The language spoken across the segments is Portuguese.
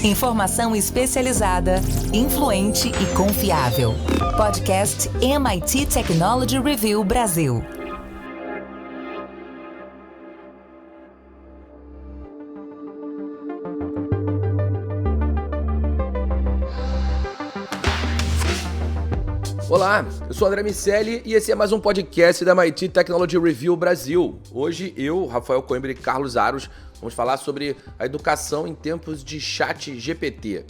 Informação especializada, influente e confiável. Podcast MIT Technology Review Brasil. Olá, eu sou André Miceli e esse é mais um podcast da MIT Technology Review Brasil. Hoje eu, Rafael Coimbra e Carlos Aros vamos falar sobre a educação em tempos de chat GPT.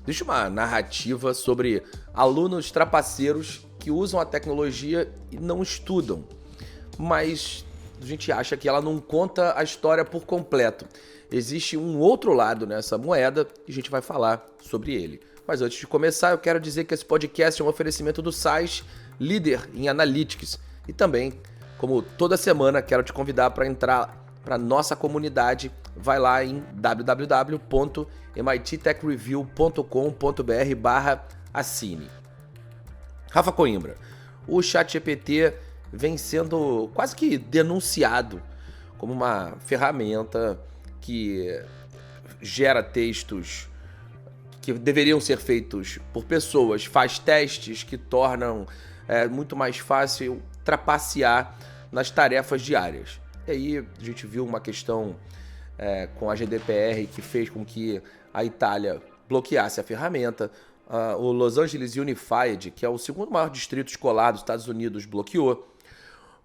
Existe uma narrativa sobre alunos trapaceiros que usam a tecnologia e não estudam, mas a gente acha que ela não conta a história por completo. Existe um outro lado nessa moeda e a gente vai falar sobre ele. Mas antes de começar, eu quero dizer que esse podcast é um oferecimento do SAIS, líder em Analytics. E também, como toda semana, quero te convidar para entrar para a nossa comunidade. Vai lá em www.mittechreview.com.br/assine. Rafa Coimbra, o ChatGPT vem sendo quase que denunciado como uma ferramenta que gera textos que deveriam ser feitos por pessoas, faz testes que tornam muito mais fácil trapacear nas tarefas diárias. E aí a gente viu uma questão com a GDPR que fez com que a Itália bloqueasse a ferramenta. O Los Angeles Unified, que é o segundo maior distrito escolar dos Estados Unidos, bloqueou.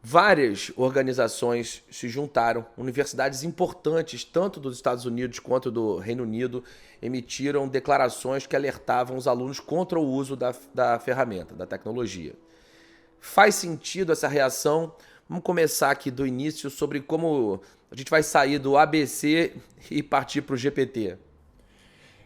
Várias organizações se juntaram, universidades importantes, tanto dos Estados Unidos quanto do Reino Unido, emitiram declarações que alertavam os alunos contra o uso da ferramenta, da tecnologia. Faz sentido essa reação? Vamos começar aqui do início sobre como a gente vai sair do ABC e partir para o GPT.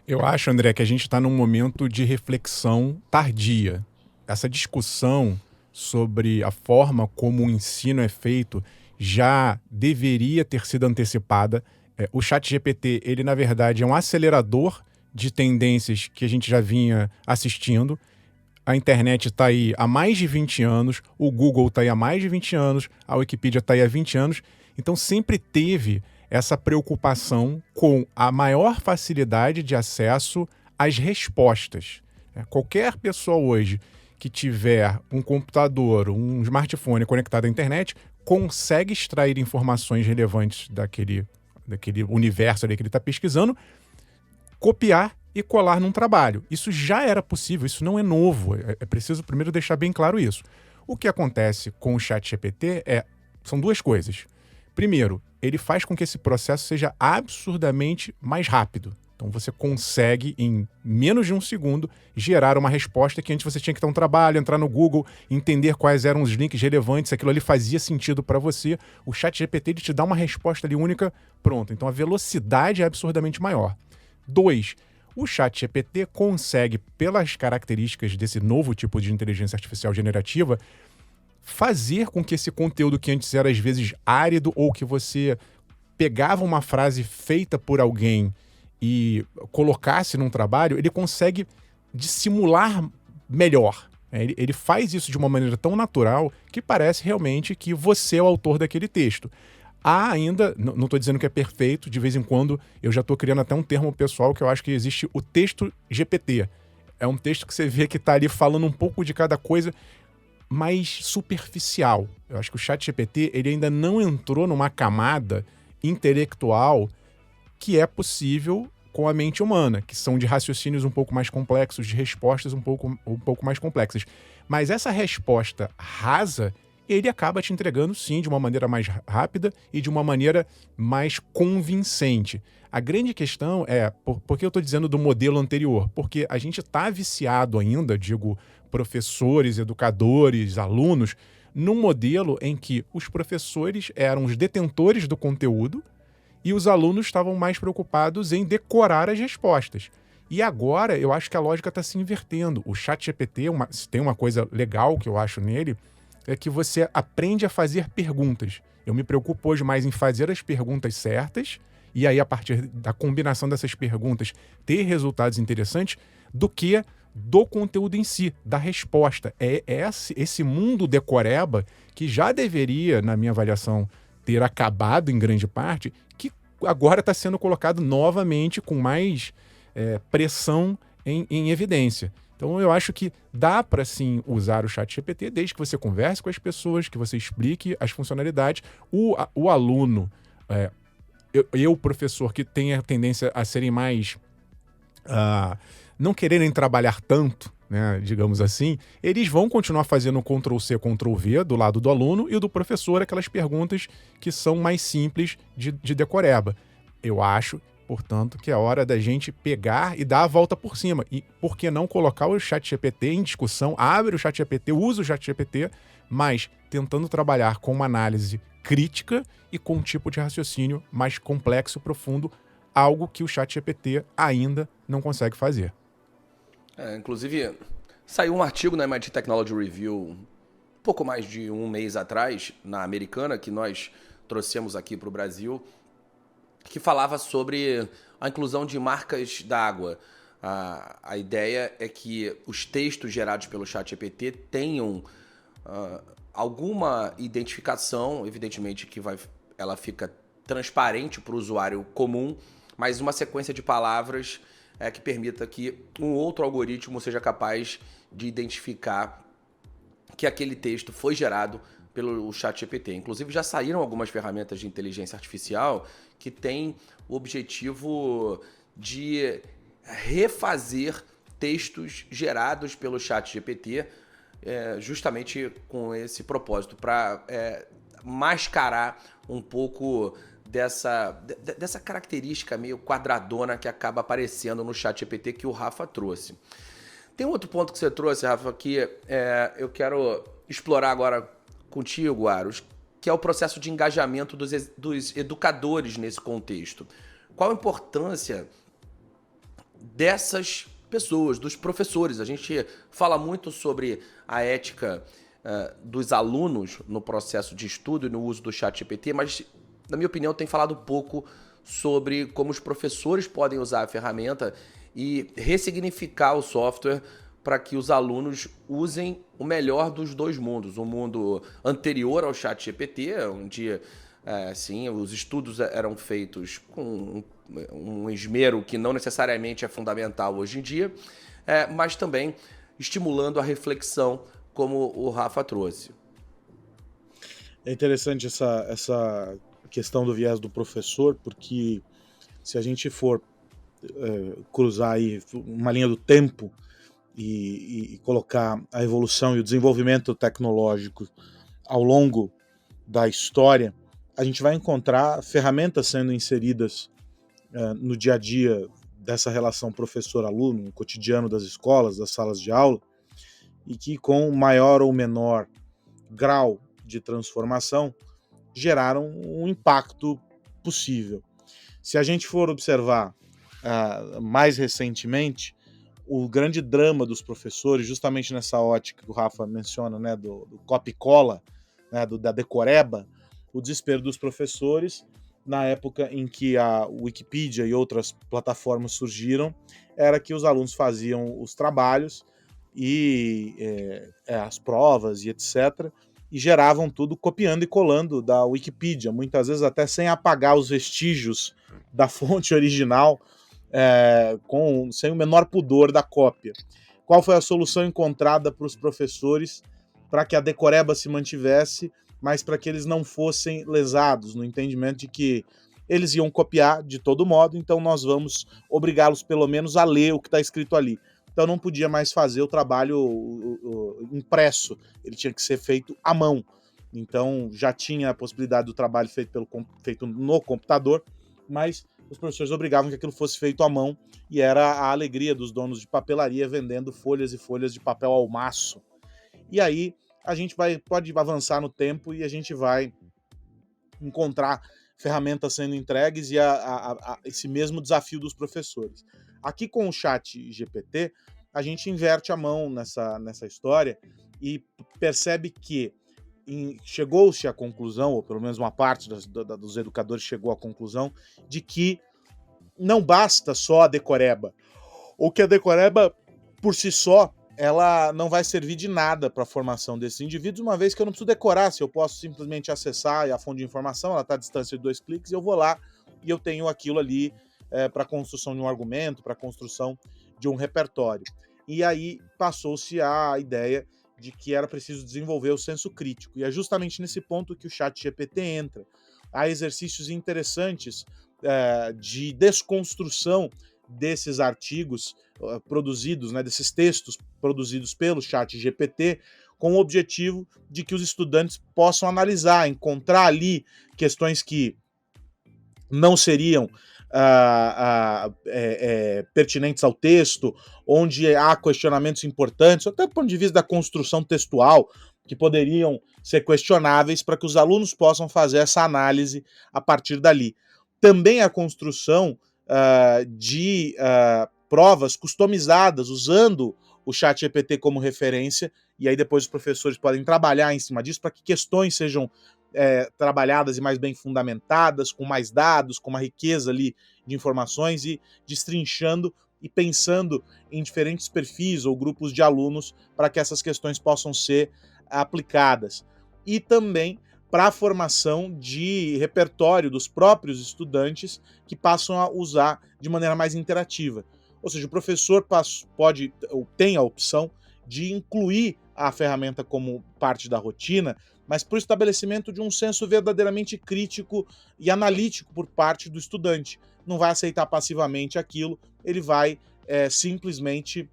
Eu acho, André, que a gente está num momento de reflexão tardia. Essa discussão sobre a forma como o ensino é feito já deveria ter sido antecipada. O ChatGPT, ele na verdade é um acelerador de tendências que a gente já vinha assistindo. A internet está aí há mais de 20 anos, o Google está aí há mais de 20 anos, a Wikipedia está aí há 20 anos. Então sempre teve essa preocupação com a maior facilidade de acesso às respostas. Qualquer pessoa hoje que tiver um computador, um smartphone conectado à internet, consegue extrair informações relevantes daquele universo ali que ele está pesquisando, copiar e colar num trabalho. Isso já era possível, isso não é novo. É preciso primeiro deixar bem claro isso. O que acontece com o ChatGPT são duas coisas. Primeiro, ele faz com que esse processo seja absurdamente mais rápido. Então você consegue, em menos de um segundo, gerar uma resposta que antes você tinha que ter um trabalho, entrar no Google, entender quais eram os links relevantes, se aquilo ali fazia sentido para você. O ChatGPT ele te dá uma resposta ali única, pronto. Então a velocidade é absurdamente maior. 2. O ChatGPT consegue, pelas características desse novo tipo de inteligência artificial generativa, fazer com que esse conteúdo que antes era às vezes árido ou que você pegava uma frase feita por alguém e colocasse num trabalho, ele consegue dissimular melhor. Ele faz isso de uma maneira tão natural que parece realmente que você é o autor daquele texto. Há ainda, não estou dizendo que é perfeito, de vez em quando eu já estou criando até um termo pessoal que eu acho que existe o texto GPT. É um texto que você vê que está ali falando um pouco de cada coisa, mais superficial. Eu acho que o ChatGPT ele ainda não entrou numa camada intelectual que é possível com a mente humana, que são de raciocínios um pouco mais complexos, de respostas um pouco mais complexas. Mas essa resposta rasa, ele acaba te entregando, sim, de uma maneira mais rápida e de uma maneira mais convincente. A grande questão é, por que eu estou dizendo do modelo anterior? Porque a gente está viciado ainda, digo, professores, educadores, alunos, num modelo em que os professores eram os detentores do conteúdo e os alunos estavam mais preocupados em decorar as respostas. E agora eu acho que a lógica está se invertendo. O ChatGPT, se tem uma coisa legal que eu acho nele, é que você aprende a fazer perguntas. Eu me preocupo hoje mais em fazer as perguntas certas e aí, a partir da combinação dessas perguntas, ter resultados interessantes do que do conteúdo em si, da resposta. É esse mundo decoreba que já deveria, na minha avaliação, ter acabado em grande parte, que agora está sendo colocado novamente com mais pressão em evidência. Então eu acho que dá para sim usar o ChatGPT desde que você converse com as pessoas, que você explique as funcionalidades. O aluno, eu, professor, que tem a tendência a serem mais... não quererem trabalhar tanto, né, digamos assim, eles vão continuar fazendo Ctrl+C, Ctrl+V do lado do aluno e do professor, aquelas perguntas que são mais simples de decoreba. Eu acho, portanto, que é hora da gente pegar e dar a volta por cima. E por que não colocar o ChatGPT em discussão? Abre o ChatGPT, usa o ChatGPT, mas tentando trabalhar com uma análise crítica e com um tipo de raciocínio mais complexo e profundo, algo que o ChatGPT ainda não consegue fazer. Inclusive, saiu um artigo na MIT Technology Review um pouco mais de um mês atrás, na Americana, que nós trouxemos aqui para o Brasil, que falava sobre a inclusão de marcas d'água. A ideia é que os textos gerados pelo ChatGPT tenham alguma identificação, evidentemente que ela fica transparente para o usuário comum, mas uma sequência de palavras que permita que um outro algoritmo seja capaz de identificar que aquele texto foi gerado pelo ChatGPT. Inclusive, já saíram algumas ferramentas de inteligência artificial que têm o objetivo de refazer textos gerados pelo ChatGPT, justamente com esse propósito, para mascarar um pouco dessa característica meio quadradona que acaba aparecendo no ChatGPT que o Rafa trouxe. Tem outro ponto que você trouxe, Rafa, que eu quero explorar agora contigo, Aros, que é o processo de engajamento dos educadores nesse contexto. Qual a importância dessas pessoas, dos professores? A gente fala muito sobre a ética dos alunos no processo de estudo e no uso do ChatGPT, mas, na minha opinião, tem falado pouco sobre como os professores podem usar a ferramenta e ressignificar o software para que os alunos usem o melhor dos dois mundos. Um mundo anterior ao ChatGPT, onde sim, os estudos eram feitos com um esmero que não necessariamente é fundamental hoje em dia, mas também estimulando a reflexão, como o Rafa trouxe. É interessante essa questão do viés do professor, porque se a gente for cruzar aí uma linha do tempo e colocar a evolução e o desenvolvimento tecnológico ao longo da história, a gente vai encontrar ferramentas sendo inseridas no dia a dia dessa relação professor-aluno, no cotidiano das escolas, das salas de aula, e que com maior ou menor grau de transformação geraram um impacto possível. Se a gente for observar mais recentemente, o grande drama dos professores, justamente nessa ótica que o Rafa menciona, né, do copy-cola, né, da decoreba, o desespero dos professores, na época em que a Wikipedia e outras plataformas surgiram, era que os alunos faziam os trabalhos e as provas e etc., e geravam tudo copiando e colando da Wikipedia, muitas vezes até sem apagar os vestígios da fonte original, sem o menor pudor da cópia. Qual foi a solução encontrada para os professores para que a decoreba se mantivesse, mas para que eles não fossem lesados, no entendimento de que eles iam copiar de todo modo, então nós vamos obrigá-los pelo menos a ler o que está escrito ali. Então não podia mais fazer o trabalho impresso, ele tinha que ser feito à mão. Então já tinha a possibilidade do trabalho feito no computador, mas os professores obrigavam que aquilo fosse feito à mão, e era a alegria dos donos de papelaria vendendo folhas e folhas de papel ao maço. E aí a gente pode avançar no tempo e a gente vai encontrar ferramentas sendo entregues e esse mesmo desafio dos professores. Aqui com o ChatGPT, a gente inverte a mão nessa história e percebe que chegou-se à conclusão, ou pelo menos uma parte dos educadores chegou à conclusão, de que não basta só a decoreba, ou que a decoreba, por si só, ela não vai servir de nada para a formação desses indivíduos, uma vez que eu não preciso decorar, se eu posso simplesmente acessar a fonte de informação, ela está à distância de 2 cliques, eu vou lá e eu tenho aquilo ali para a construção de um argumento, para a construção de um repertório. E aí passou-se a ideia de que era preciso desenvolver o senso crítico. E é justamente nesse ponto que o ChatGPT entra. Há exercícios interessantes de desconstrução desses artigos produzidos, né, desses textos produzidos pelo ChatGPT, com o objetivo de que os estudantes possam analisar, encontrar ali questões que não seriam pertinentes ao texto, onde há questionamentos importantes, até do ponto de vista da construção textual, que poderiam ser questionáveis para que os alunos possam fazer essa análise a partir dali. Também a construção de provas customizadas, usando o ChatGPT como referência, e aí depois os professores podem trabalhar em cima disso para que questões sejam trabalhadas e mais bem fundamentadas, com mais dados, com uma riqueza ali de informações e destrinchando e pensando em diferentes perfis ou grupos de alunos para que essas questões possam ser aplicadas. E também para a formação de repertório dos próprios estudantes que passam a usar de maneira mais interativa. Ou seja, o professor pode ou tem a opção de incluir a ferramenta como parte da rotina, mas para o estabelecimento de um senso verdadeiramente crítico e analítico por parte do estudante. Não vai aceitar passivamente aquilo, ele vai simplesmente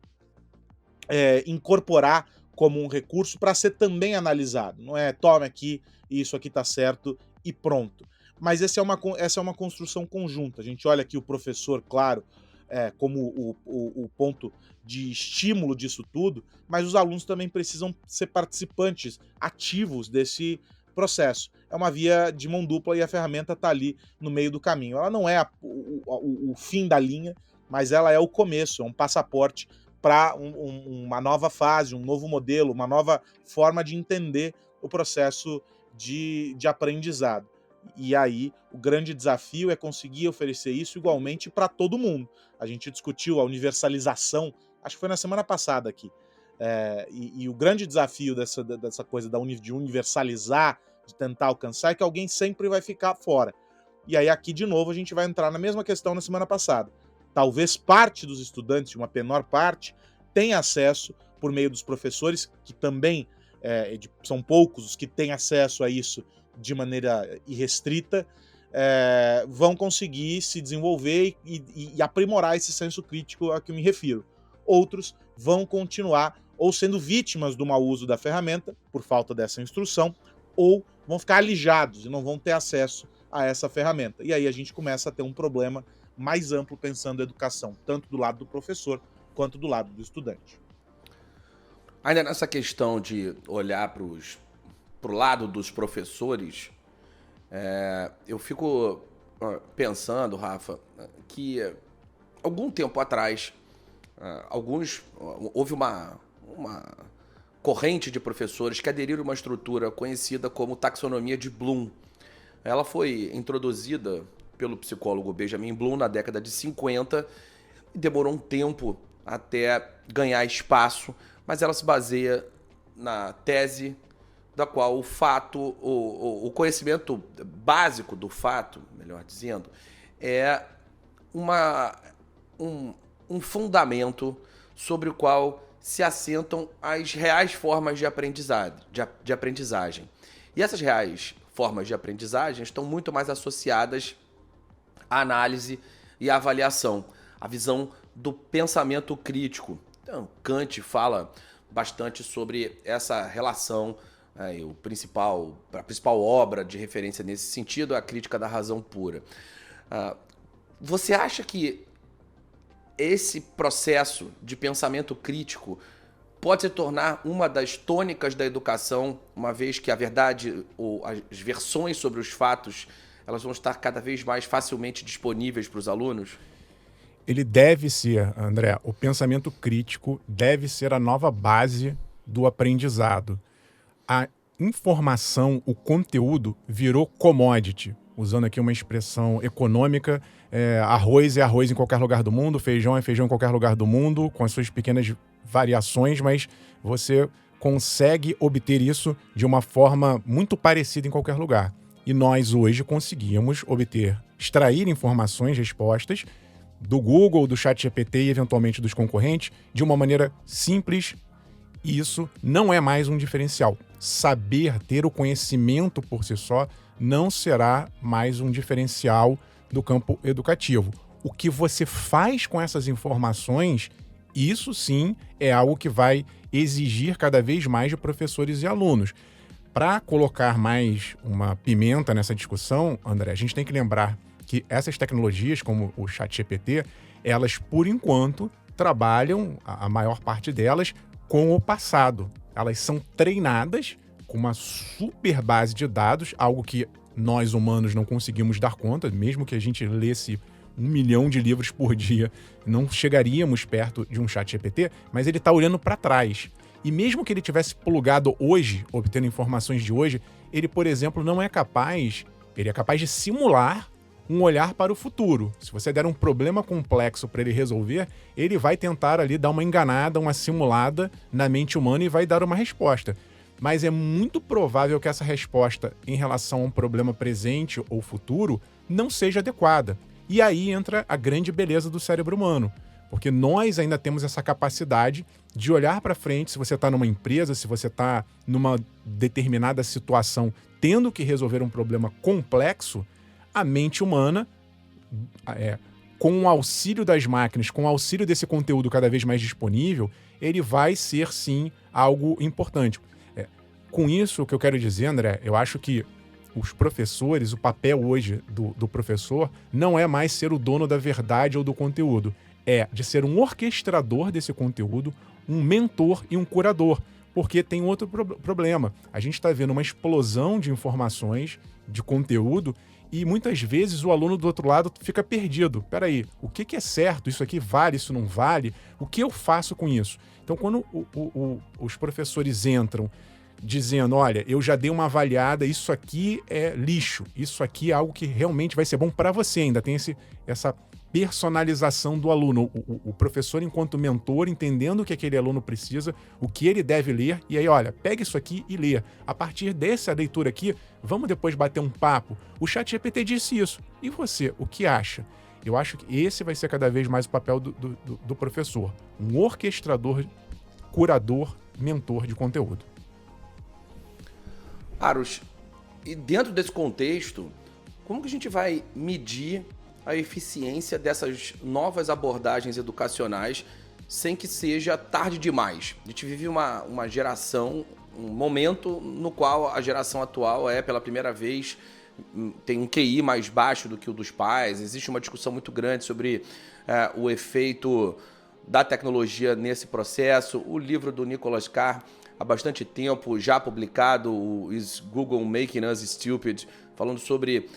incorporar como um recurso para ser também analisado. Não é tome aqui, isso aqui está certo e pronto. Mas essa é uma construção conjunta. A gente olha aqui o professor, claro, como o ponto de estímulo disso tudo, mas os alunos também precisam ser participantes ativos desse processo. É uma via de mão dupla e a ferramenta está ali no meio do caminho. Ela não é o fim da linha, mas ela é o começo, é um passaporte para uma nova fase, um novo modelo, uma nova forma de entender o processo de aprendizado. E aí, o grande desafio é conseguir oferecer isso igualmente para todo mundo. A gente discutiu a universalização, acho que foi na semana passada aqui. E o grande desafio dessa coisa de universalizar, de tentar alcançar, é que alguém sempre vai ficar fora. E aí, aqui, de novo, a gente vai entrar na mesma questão na semana passada. Talvez parte dos estudantes, uma menor parte, tenha acesso por meio dos professores, que também são poucos os que têm acesso a isso de maneira irrestrita, vão conseguir se desenvolver e aprimorar esse senso crítico a que eu me refiro. Outros vão continuar ou sendo vítimas do mau uso da ferramenta, por falta dessa instrução, ou vão ficar alijados e não vão ter acesso a essa ferramenta. E aí a gente começa a ter um problema mais amplo pensando a educação, tanto do lado do professor quanto do lado do estudante. Ainda nessa questão de olhar para o lado dos professores, eu fico pensando, Rafa, que algum tempo atrás, houve uma corrente de professores que aderiram a uma estrutura conhecida como taxonomia de Bloom. Ela foi introduzida pelo psicólogo Benjamin Bloom na década de 50 e demorou um tempo até ganhar espaço, mas ela se baseia na tese da qual o fato, o conhecimento básico do fato, melhor dizendo, é um fundamento sobre o qual se assentam as reais formas de aprendizagem. E essas reais formas de aprendizagem estão muito mais associadas à análise e à avaliação, a visão do pensamento crítico. Então, Kant fala bastante sobre essa relação. A principal obra de referência nesse sentido é a Crítica da Razão Pura. Você acha que esse processo de pensamento crítico pode se tornar uma das tônicas da educação, uma vez que a verdade ou as versões sobre os fatos elas vão estar cada vez mais facilmente disponíveis para os alunos? Ele deve ser, André, o pensamento crítico deve ser a nova base do aprendizado. A informação, o conteúdo virou commodity. Usando aqui uma expressão econômica, arroz é arroz em qualquer lugar do mundo, feijão é feijão em qualquer lugar do mundo, com as suas pequenas variações, mas você consegue obter isso de uma forma muito parecida em qualquer lugar. E nós hoje conseguimos extrair informações, respostas do Google, do ChatGPT e eventualmente dos concorrentes de uma maneira simples. E isso não é mais um diferencial. Saber, ter o conhecimento por si só não será mais um diferencial do campo educativo. O que você faz com essas informações, isso sim é algo que vai exigir cada vez mais de professores e alunos. Para colocar mais uma pimenta nessa discussão, André, a gente tem que lembrar que essas tecnologias, como o ChatGPT, elas, por enquanto, trabalham, a maior parte delas, com o passado. Elas são treinadas com uma super base de dados, algo que nós humanos não conseguimos dar conta, mesmo que a gente lesse 1 milhão de livros por dia, não chegaríamos perto de um ChatGPT, mas ele está olhando para trás. E mesmo que ele tivesse plugado hoje, obtendo informações de hoje, ele, por exemplo, não é capaz, ele é capaz de simular um olhar para o futuro. Se você der um problema complexo para ele resolver, ele vai tentar ali dar uma enganada, uma simulada na mente humana e vai dar uma resposta. Mas é muito provável que essa resposta em relação a um problema presente ou futuro não seja adequada. E aí entra a grande beleza do cérebro humano, porque nós ainda temos essa capacidade de olhar para frente. Se você está numa empresa, se você está numa determinada situação tendo que resolver um problema complexo, a mente humana, com o auxílio das máquinas, com o auxílio desse conteúdo cada vez mais disponível, ele vai ser, sim, algo importante. Com isso, o que eu quero dizer, André, eu acho que os professores, o papel hoje do professor não é mais ser o dono da verdade ou do conteúdo, é de ser um orquestrador desse conteúdo, um mentor e um curador, porque tem outro problema. A gente está vendo uma explosão de informações, de conteúdo, e muitas vezes o aluno do outro lado fica perdido. Peraí, o que é certo? Isso aqui vale, isso não vale? O que eu faço com isso? Então, quando os professores entram dizendo, olha, eu já dei uma avaliada, isso aqui é lixo, isso aqui é algo que realmente vai ser bom para você, ainda tem essa personalização do aluno, o professor enquanto mentor, entendendo o que aquele aluno precisa, o que ele deve ler, e aí, olha, pega isso aqui e lê. A partir dessa leitura aqui, vamos depois bater um papo. O ChatGPT disse isso. E você, o que acha? Eu acho que esse vai ser cada vez mais o papel do professor. Um orquestrador, curador, mentor de conteúdo. Aros, e dentro desse contexto, como que a gente vai medir a eficiência dessas novas abordagens educacionais sem que seja tarde demais? A gente vive uma geração, um momento no qual a geração atual pela primeira vez, tem um QI mais baixo do que o dos pais. Existe uma discussão muito grande sobre o efeito da tecnologia nesse processo. O livro do Nicholas Carr, há bastante tempo já publicado, o Is Google Making Us Stupid, falando sobre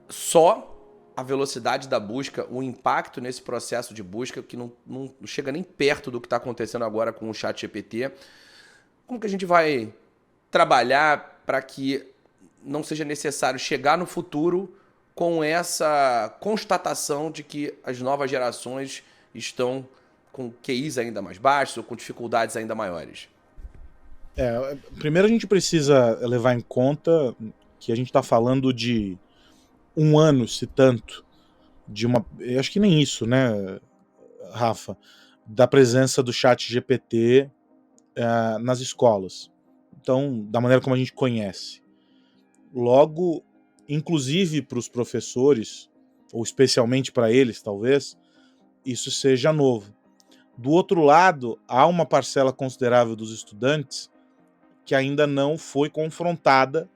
só a velocidade da busca, o impacto nesse processo de busca, que não chega nem perto do que está acontecendo agora com o ChatGPT. Como que a gente vai trabalhar para que não seja necessário chegar no futuro com essa constatação de que as novas gerações estão com QIs ainda mais baixos ou com dificuldades ainda maiores? Primeiro a gente precisa levar em conta que a gente está falando de um ano, se tanto, eu acho que nem isso, né, Rafa, da presença do ChatGPT nas escolas. Então, da maneira como a gente conhece. Logo, inclusive para os professores, ou especialmente para eles, talvez, isso seja novo. Do outro lado, há uma parcela considerável dos estudantes que ainda não foi confrontada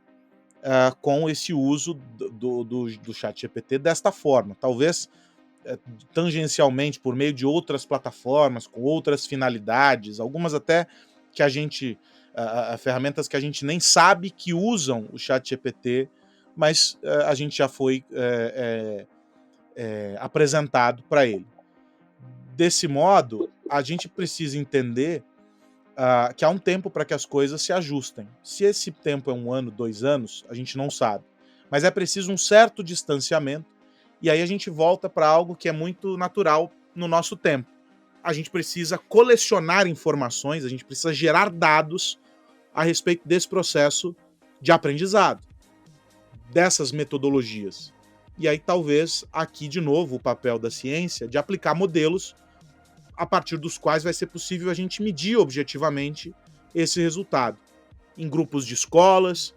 com esse uso do ChatGPT desta forma. Talvez tangencialmente, por meio de outras plataformas, com outras finalidades, algumas até que a gente... ferramentas que a gente nem sabe que usam o ChatGPT, mas a gente já foi apresentado para ele. Desse modo, a gente precisa entender que há um tempo para que as coisas se ajustem. Se esse tempo é 1 ano, 2 anos, a gente não sabe. Mas é preciso um certo distanciamento, e aí a gente volta para algo que é muito natural no nosso tempo. A gente precisa colecionar informações, a gente precisa gerar dados a respeito desse processo de aprendizado, dessas metodologias. E aí talvez aqui de novo o papel da ciência de aplicar modelos a partir dos quais vai ser possível a gente medir objetivamente esse resultado. Em grupos de escolas,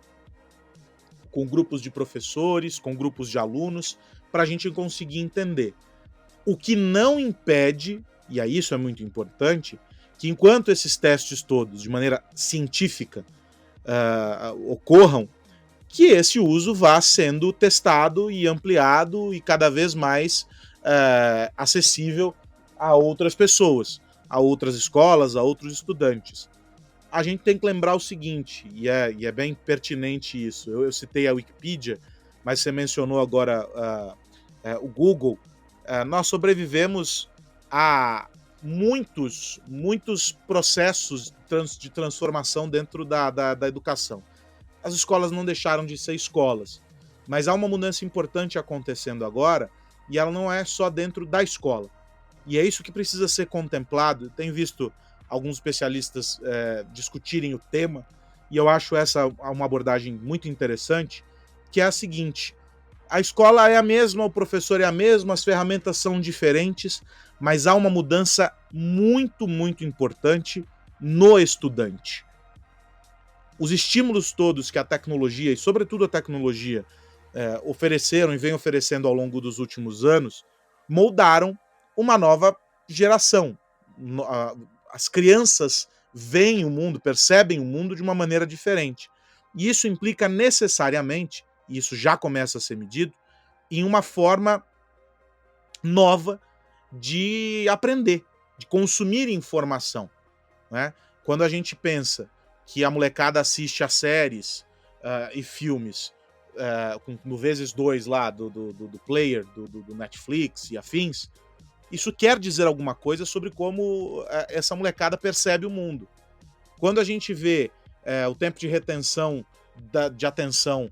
com grupos de professores, com grupos de alunos, para a gente conseguir entender. O que não impede, e aí isso é muito importante, que enquanto esses testes todos, de maneira científica, ocorram, que esse uso vá sendo testado e ampliado e cada vez mais acessível a outras pessoas, a outras escolas, a outros estudantes. A gente tem que lembrar o seguinte, e é bem pertinente isso, eu citei a Wikipedia, mas você mencionou agora o Google. Nós sobrevivemos a muitos processos de transformação dentro da educação. As escolas não deixaram de ser escolas, mas há uma mudança importante acontecendo agora, e ela não é só dentro da escola. E é isso que precisa ser contemplado. Eu tenho visto alguns especialistas discutirem o tema, e eu acho essa uma abordagem muito interessante, que é a seguinte: a escola é a mesma, o professor é a mesma, as ferramentas são diferentes, mas há uma mudança muito importante no estudante. Os estímulos todos que a tecnologia, e sobretudo a tecnologia, ofereceram e vem oferecendo ao longo dos últimos anos, moldaram uma nova geração. As crianças veem o mundo, percebem o mundo de uma maneira diferente. E isso implica necessariamente, e isso já começa a ser medido, em uma forma nova de aprender, de consumir informação, né? Quando a gente pensa que a molecada assiste a séries e filmes no vezes 2 lá do player, do Netflix e afins, isso quer dizer alguma coisa sobre como essa molecada percebe o mundo. Quando a gente vê o tempo de retenção de atenção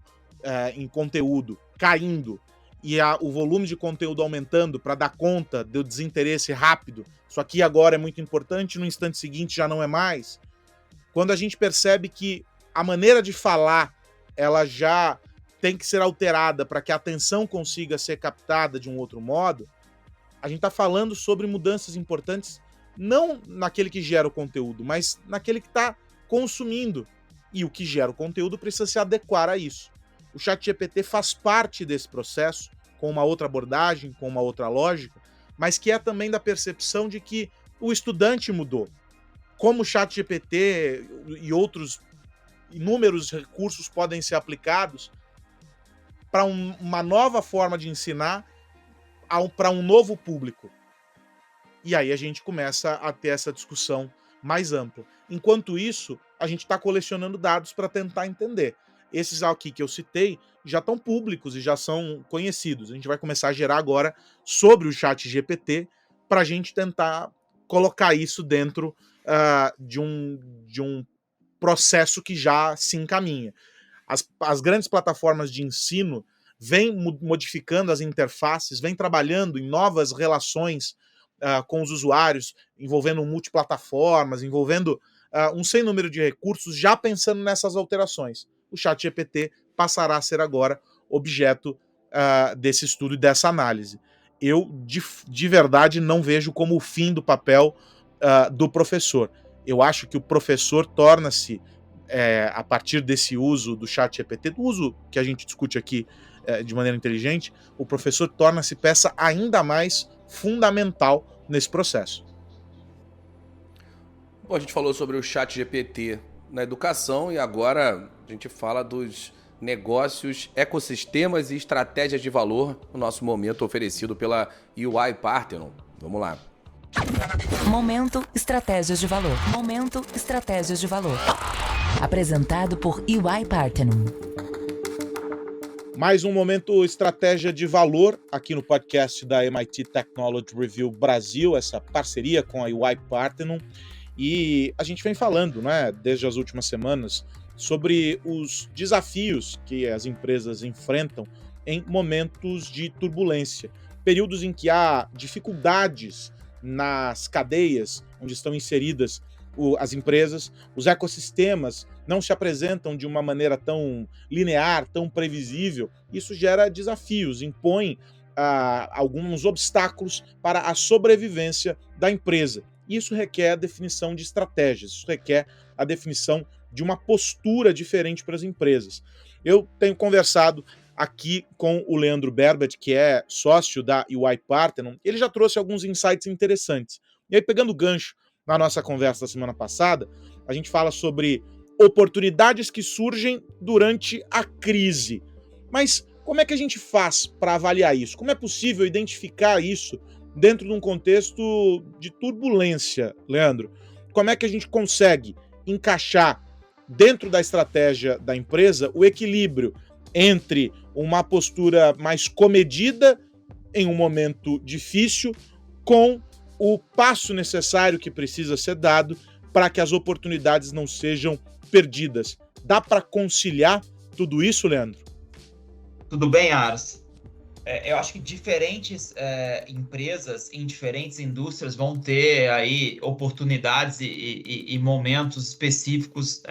em conteúdo caindo e o volume de conteúdo aumentando para dar conta do desinteresse rápido, isso aqui agora é muito importante, no instante seguinte já não é mais. Quando a gente percebe que a maneira de falar ela já tem que ser alterada para que a atenção consiga ser captada de um outro modo, a gente está falando sobre mudanças importantes não naquele que gera o conteúdo, mas naquele que está consumindo. E o que gera o conteúdo precisa se adequar a isso. O ChatGPT faz parte desse processo, com uma outra abordagem, com uma outra lógica, mas que é também da percepção de que o estudante mudou. Como o ChatGPT e outros inúmeros recursos podem ser aplicados para uma nova forma de ensinar para um novo público. E aí a gente começa a ter essa discussão mais ampla. Enquanto isso, a gente está colecionando dados para tentar entender. Esses aqui que eu citei já estão públicos e já são conhecidos. A gente vai começar a gerar agora sobre o ChatGPT para a gente tentar colocar isso dentro de um processo que já se encaminha. As grandes plataformas de ensino vêm modificando as interfaces, vêm trabalhando em novas relações com os usuários, envolvendo multiplataformas, envolvendo um sem número de recursos, já pensando nessas alterações. O ChatGPT passará a ser agora objeto desse estudo e dessa análise. Eu, de verdade, não vejo como o fim do papel do professor. Eu acho que o professor torna-se, a partir desse uso do ChatGPT, do uso que a gente discute aqui de maneira inteligente, o professor torna-se peça ainda mais fundamental nesse processo. Bom, a gente falou sobre o ChatGPT na educação e agora a gente fala dos negócios, ecossistemas e estratégias de valor no nosso momento oferecido pela UI Parthenon. Vamos lá. Momento Estratégias de Valor. Momento Estratégias de Valor. Apresentado por UI Parthenon. Mais um momento Estratégia de Valor aqui no podcast da MIT Technology Review Brasil, essa parceria com a UI Parthenon. E a gente vem falando, né, desde as últimas semanas, sobre os desafios que as empresas enfrentam em momentos de turbulência, períodos em que há dificuldades nas cadeias onde estão inseridas as empresas, os ecossistemas não se apresentam de uma maneira tão linear, tão previsível. Isso gera desafios, impõe alguns obstáculos para a sobrevivência da empresa. Isso requer a definição de estratégias, isso requer a definição de uma postura diferente para as empresas. Eu tenho conversado aqui com o Leandro Berbet, que é sócio da EY Parthenon. Ele já trouxe alguns insights interessantes. E aí, pegando o gancho na nossa conversa da semana passada, a gente fala sobre oportunidades que surgem durante a crise. Mas como é que a gente faz para avaliar isso? Como é possível identificar isso dentro de um contexto de turbulência, Leandro? Como é que a gente consegue encaixar dentro da estratégia da empresa o equilíbrio entre uma postura mais comedida em um momento difícil com o passo necessário que precisa ser dado para que as oportunidades não sejam perdidas? Dá para conciliar tudo isso, Leandro? Tudo bem, Ars? Eu acho que diferentes empresas em diferentes indústrias vão ter aí oportunidades e momentos específicos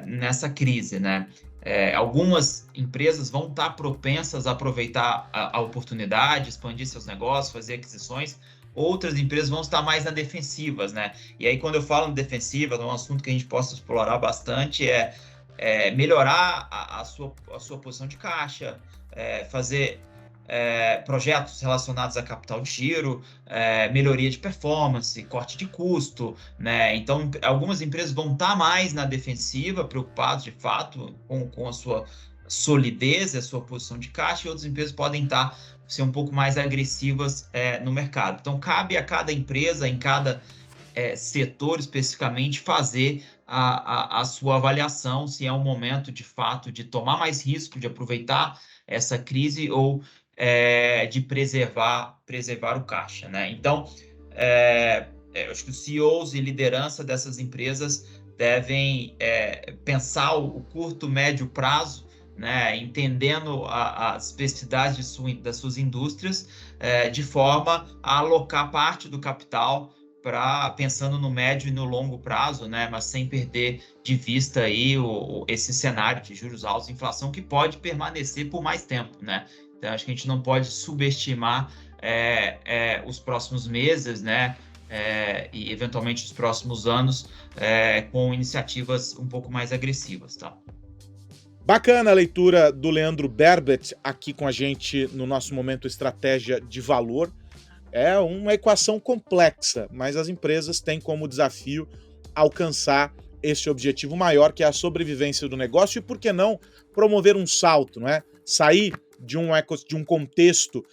nessa crise, né? Algumas empresas vão estar propensas a aproveitar a oportunidade, expandir seus negócios, fazer aquisições. Outras empresas vão estar mais na defensivas, né? E aí, quando eu falo em defensivas, um assunto que a gente possa explorar bastante melhorar a sua posição de caixa, fazer projetos relacionados a capital de giro, melhoria de performance, corte de custo, né? Então, algumas empresas vão estar mais na defensiva, preocupadas de fato com a sua solidez, a sua posição de caixa, e outras empresas podem ser um pouco mais agressivas no mercado. Então, cabe a cada empresa, em cada setor especificamente, fazer a sua avaliação, se é um momento de fato de tomar mais risco, de aproveitar essa crise ou de preservar o caixa, né? Então, eu acho que os CEOs e liderança dessas empresas devem pensar o curto, médio prazo, né, entendendo as especificidades das suas indústrias, de forma a alocar parte do capital pensando no médio e no longo prazo, né, mas sem perder de vista aí esse cenário de juros altos e inflação que pode permanecer por mais tempo, né? Então, acho que a gente não pode subestimar os próximos meses, né, e eventualmente os próximos anos com iniciativas um pouco mais agressivas, tá? Bacana a leitura do Leandro Berbet aqui com a gente no nosso momento Estratégia de Valor. É uma equação complexa, mas as empresas têm como desafio alcançar esse objetivo maior, que é a sobrevivência do negócio, e por que não promover um salto, não é? Sair de um contexto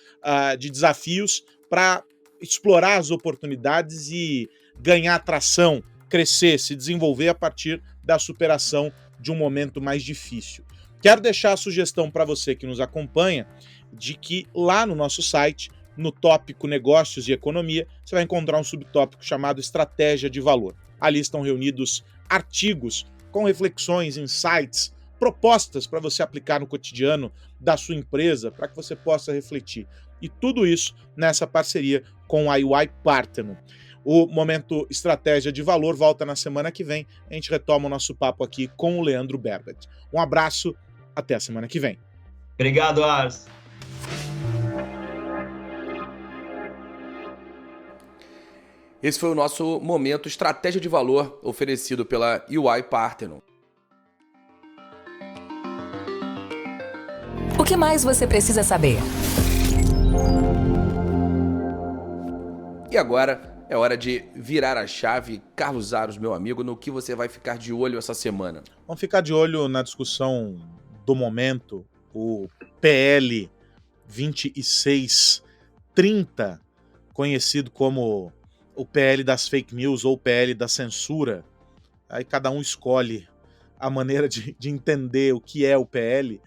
de desafios para explorar as oportunidades e ganhar atração, crescer, se desenvolver a partir da superação de um momento mais difícil. Quero deixar a sugestão para você que nos acompanha de que lá no nosso site, no tópico Negócios e Economia, você vai encontrar um subtópico chamado Estratégia de Valor. Ali estão reunidos artigos com reflexões, insights, propostas para você aplicar no cotidiano da sua empresa, para que você possa refletir. E tudo isso nessa parceria com a EY Parthenon. O Momento Estratégia de Valor volta na semana que vem. A gente retoma o nosso papo aqui com o Leandro Berbet. Um abraço, até a semana que vem. Obrigado, Ars. Esse foi o nosso Momento Estratégia de Valor, oferecido pela EY Parthenon. O que mais você precisa saber? E agora é hora de virar a chave. Carlos Aros, meu amigo, no que você vai ficar de olho essa semana? Vamos ficar de olho na discussão do momento, o PL 2630, conhecido como o PL das fake news ou o PL da censura. Aí cada um escolhe a maneira de entender o que é o PL,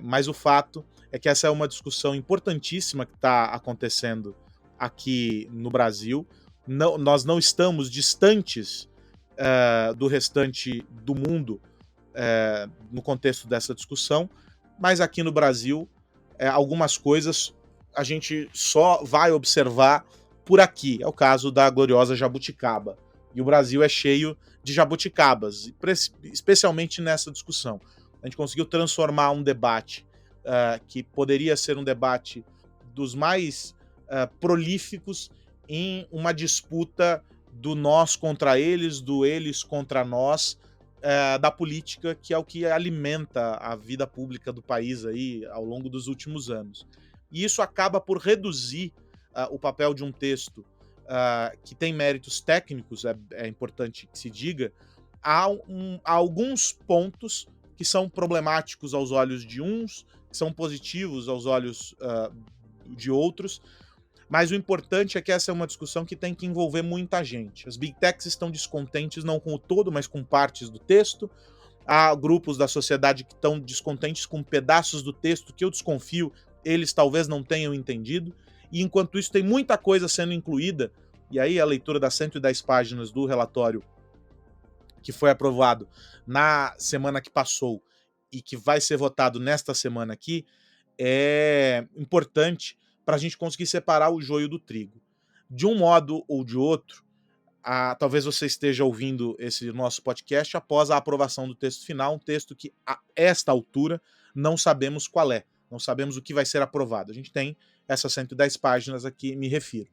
mas o fato é que essa é uma discussão importantíssima que está acontecendo aqui no Brasil. Nós não estamos distantes do restante do mundo no contexto dessa discussão, mas aqui no Brasil algumas coisas a gente só vai observar por aqui. É o caso da gloriosa jabuticaba. E o Brasil é cheio de jabuticabas, especialmente nessa discussão. A gente conseguiu transformar um debate que poderia ser um debate dos mais prolíficos em uma disputa do nós contra eles, do eles contra nós, da política, que é o que alimenta a vida pública do país aí ao longo dos últimos anos. E isso acaba por reduzir o papel de um texto que tem méritos técnicos, é importante que se diga, a alguns pontos que são problemáticos aos olhos de uns, que são positivos aos olhos de outros, mas o importante é que essa é uma discussão que tem que envolver muita gente. As Big Techs estão descontentes não com o todo, mas com partes do texto. Há grupos da sociedade que estão descontentes com pedaços do texto que eu desconfio eles talvez não tenham entendido. E enquanto isso tem muita coisa sendo incluída, e aí a leitura das 110 páginas do relatório que foi aprovado na semana que passou e que vai ser votado nesta semana aqui, é importante para a gente conseguir separar o joio do trigo. De um modo ou de outro, talvez você esteja ouvindo esse nosso podcast após a aprovação do texto final, um texto que a esta altura não sabemos qual é, não sabemos o que vai ser aprovado. A gente tem essas 110 páginas a que me refiro.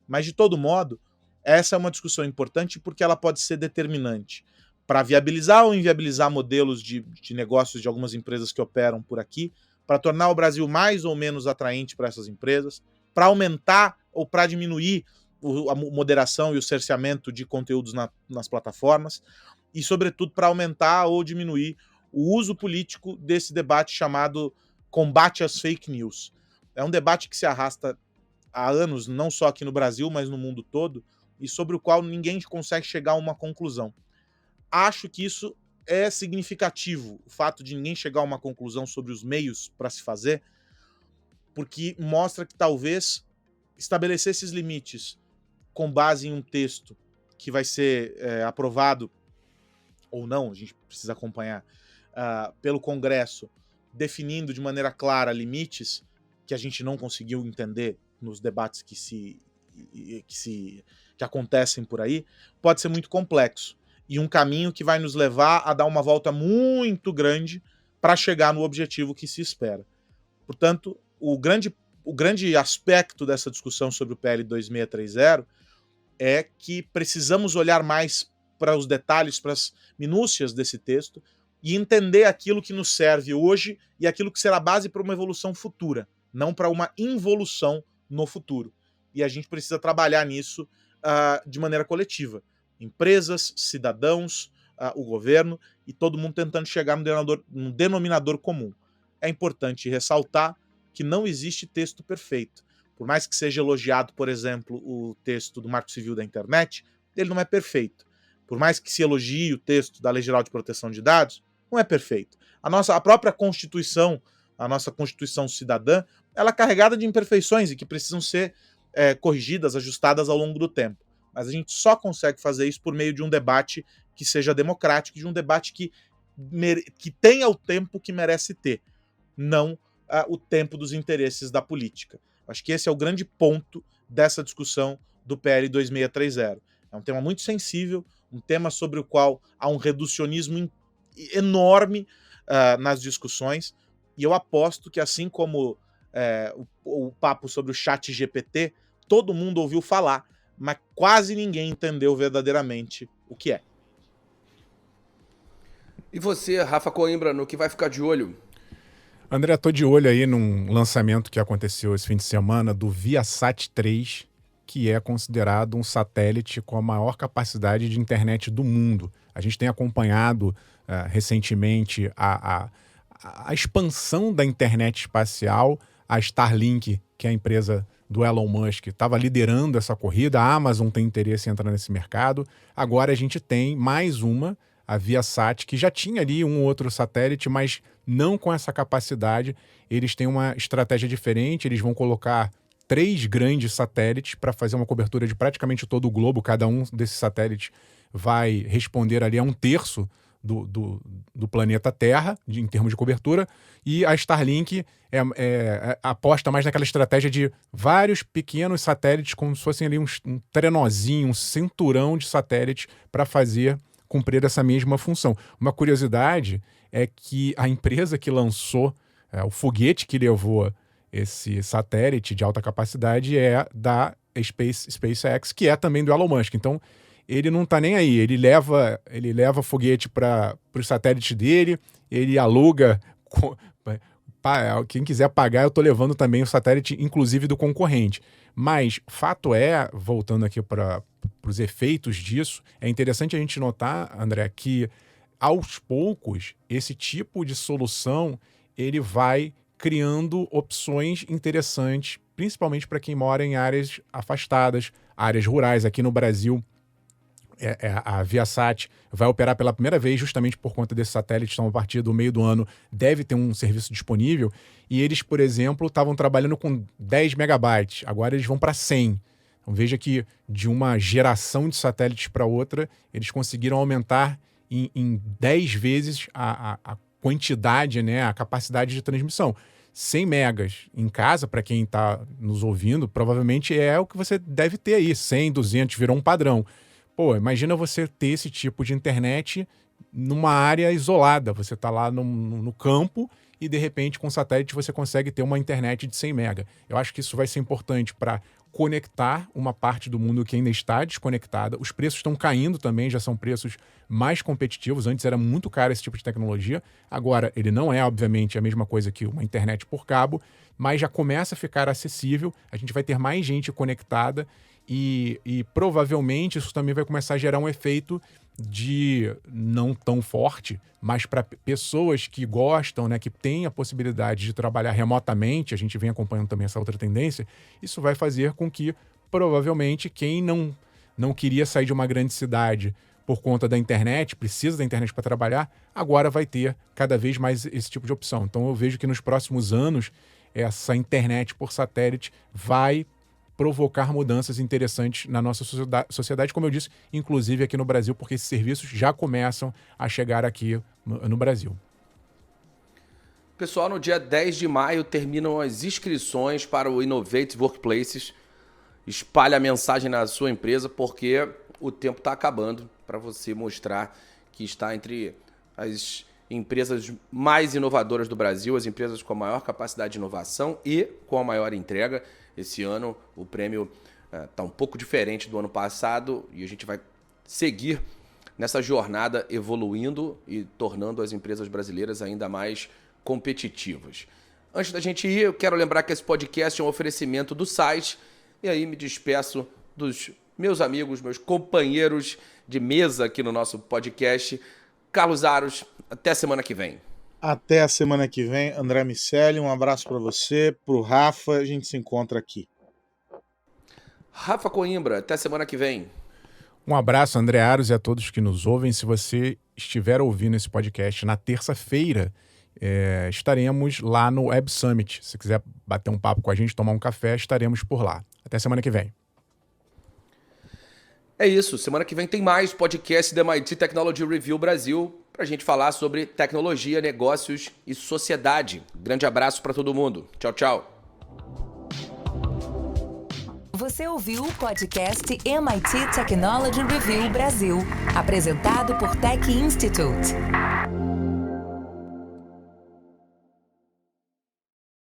Mas, de todo modo, essa é uma discussão importante porque ela pode ser determinante para viabilizar ou inviabilizar modelos de negócios de algumas empresas que operam por aqui, para tornar o Brasil mais ou menos atraente para essas empresas, para aumentar ou para diminuir a moderação e o cerceamento de conteúdos nas plataformas e, sobretudo, para aumentar ou diminuir o uso político desse debate chamado combate às fake news. É um debate que se arrasta há anos, não só aqui no Brasil, mas no mundo todo, e sobre o qual ninguém consegue chegar a uma conclusão. Acho que isso é significativo, o fato de ninguém chegar a uma conclusão sobre os meios para se fazer, porque mostra que talvez estabelecer esses limites com base em um texto que vai ser aprovado ou não, a gente precisa acompanhar, pelo Congresso, definindo de maneira clara limites que a gente não conseguiu entender nos debates que acontecem por aí, pode ser muito complexo. E um caminho que vai nos levar a dar uma volta muito grande para chegar no objetivo que se espera. Portanto, o grande aspecto dessa discussão sobre o PL 2630 é que precisamos olhar mais para os detalhes, para as minúcias desse texto e entender aquilo que nos serve hoje e aquilo que será base para uma evolução futura, não para uma involução no futuro. E a gente precisa trabalhar nisso de maneira coletiva. Empresas, cidadãos, o governo e todo mundo tentando chegar num denominador comum. É importante ressaltar que não existe texto perfeito. Por mais que seja elogiado, por exemplo, o texto do Marco Civil da Internet, ele não é perfeito. Por mais que se elogie o texto da Lei Geral de Proteção de Dados, não é perfeito. A própria Constituição, a nossa Constituição cidadã, ela é carregada de imperfeições e que precisam ser corrigidas, ajustadas ao longo do tempo. Mas a gente só consegue fazer isso por meio de um debate que seja democrático, de um debate que tenha o tempo que merece ter, não o tempo dos interesses da política. Acho que esse é o grande ponto dessa discussão do PL 2630. É um tema muito sensível, um tema sobre o qual há um reducionismo enorme nas discussões, e eu aposto que, assim como o papo sobre o ChatGPT, todo mundo ouviu falar, mas quase ninguém entendeu verdadeiramente o que é. E você, Rafa Coimbra, no que vai ficar de olho? André, tô de olho aí num lançamento que aconteceu esse fim de semana do Viasat 3, que é considerado um satélite com a maior capacidade de internet do mundo. A gente tem acompanhado recentemente a expansão da internet espacial. A Starlink, que é a empresa do Elon Musk, estava liderando essa corrida. A Amazon tem interesse em entrar nesse mercado. Agora a gente tem mais uma, a Viasat, que já tinha ali um outro satélite, mas não com essa capacidade. Eles têm uma estratégia diferente, eles vão colocar 3 grandes satélites para fazer uma cobertura de praticamente todo o globo. Cada um desses satélites vai responder ali a 1/3 do planeta Terra, em termos de cobertura, e a Starlink aposta mais naquela estratégia de vários pequenos satélites, como se fossem ali um trenozinho, um cinturão de satélites para cumprir essa mesma função. Uma curiosidade é que a empresa que lançou o foguete que levou esse satélite de alta capacidade é da SpaceX, que é também do Elon Musk. Então, ele não está nem aí. Ele leva foguete para os satélites dele, ele aluga. Quem quiser pagar, eu estou levando também o satélite, inclusive do concorrente. Mas, fato é, voltando aqui para os efeitos disso, é interessante a gente notar, André, que aos poucos, esse tipo de solução ele vai criando opções interessantes, principalmente para quem mora em áreas afastadas, áreas rurais. Aqui no Brasil, a Viasat vai operar pela primeira vez justamente por conta desse satélite. Então, a partir do meio do ano, deve ter um serviço disponível. E eles, por exemplo, estavam trabalhando com 10 megabytes. Agora eles vão para 100. Então, veja que de uma geração de satélites para outra, eles conseguiram aumentar em 10 vezes a quantidade, né, a capacidade de transmissão. 100 megas em casa, para quem está nos ouvindo, provavelmente é o que você deve ter aí. 100, 200, virou um padrão. Pô, imagina você ter esse tipo de internet numa área isolada. Você está lá no campo e, de repente, com satélite você consegue ter uma internet de 100 mega. Eu acho que isso vai ser importante para conectar uma parte do mundo que ainda está desconectada. Os preços estão caindo também, já são preços mais competitivos. Antes era muito caro esse tipo de tecnologia. Agora, ele não é, obviamente, a mesma coisa que uma internet por cabo, mas já começa a ficar acessível. A gente vai ter mais gente conectada e provavelmente isso também vai começar a gerar um efeito de não tão forte, mas para pessoas que gostam, né, que têm a possibilidade de trabalhar remotamente, a gente vem acompanhando também essa outra tendência, isso vai fazer com que provavelmente quem não queria sair de uma grande cidade por conta da internet, precisa da internet para trabalhar, agora vai ter cada vez mais esse tipo de opção. Então eu vejo que nos próximos anos essa internet por satélite vai provocar mudanças interessantes na nossa sociedade, como eu disse, inclusive aqui no Brasil, porque esses serviços já começam a chegar aqui no Brasil. Pessoal, no dia 10 de maio terminam as inscrições para o Innovate Workplaces. Espalhe a mensagem na sua empresa, porque o tempo está acabando para você mostrar que está entre as empresas mais inovadoras do Brasil, as empresas com a maior capacidade de inovação e com a maior entrega. Esse ano o prêmio está um pouco diferente do ano passado e a gente vai seguir nessa jornada evoluindo e tornando as empresas brasileiras ainda mais competitivas. Antes da gente ir, eu quero lembrar que esse podcast é um oferecimento do site e aí me despeço dos meus amigos, meus companheiros de mesa aqui no nosso podcast. Carlos Aros, até semana que vem. Até a semana que vem, André Miceli, um abraço para você, pro Rafa, a gente se encontra aqui. Rafa Coimbra, até semana que vem. Um abraço, André Aros, e a todos que nos ouvem. Se você estiver ouvindo esse podcast na terça-feira, estaremos lá no Web Summit. Se quiser bater um papo com a gente, tomar um café, estaremos por lá. Até semana que vem. É isso, semana que vem tem mais podcast da MIT Technology Review Brasil para a gente falar sobre tecnologia, negócios e sociedade. Grande abraço para todo mundo. Tchau, tchau. Você ouviu o podcast MIT Technology Review Brasil, apresentado por Tech Institute.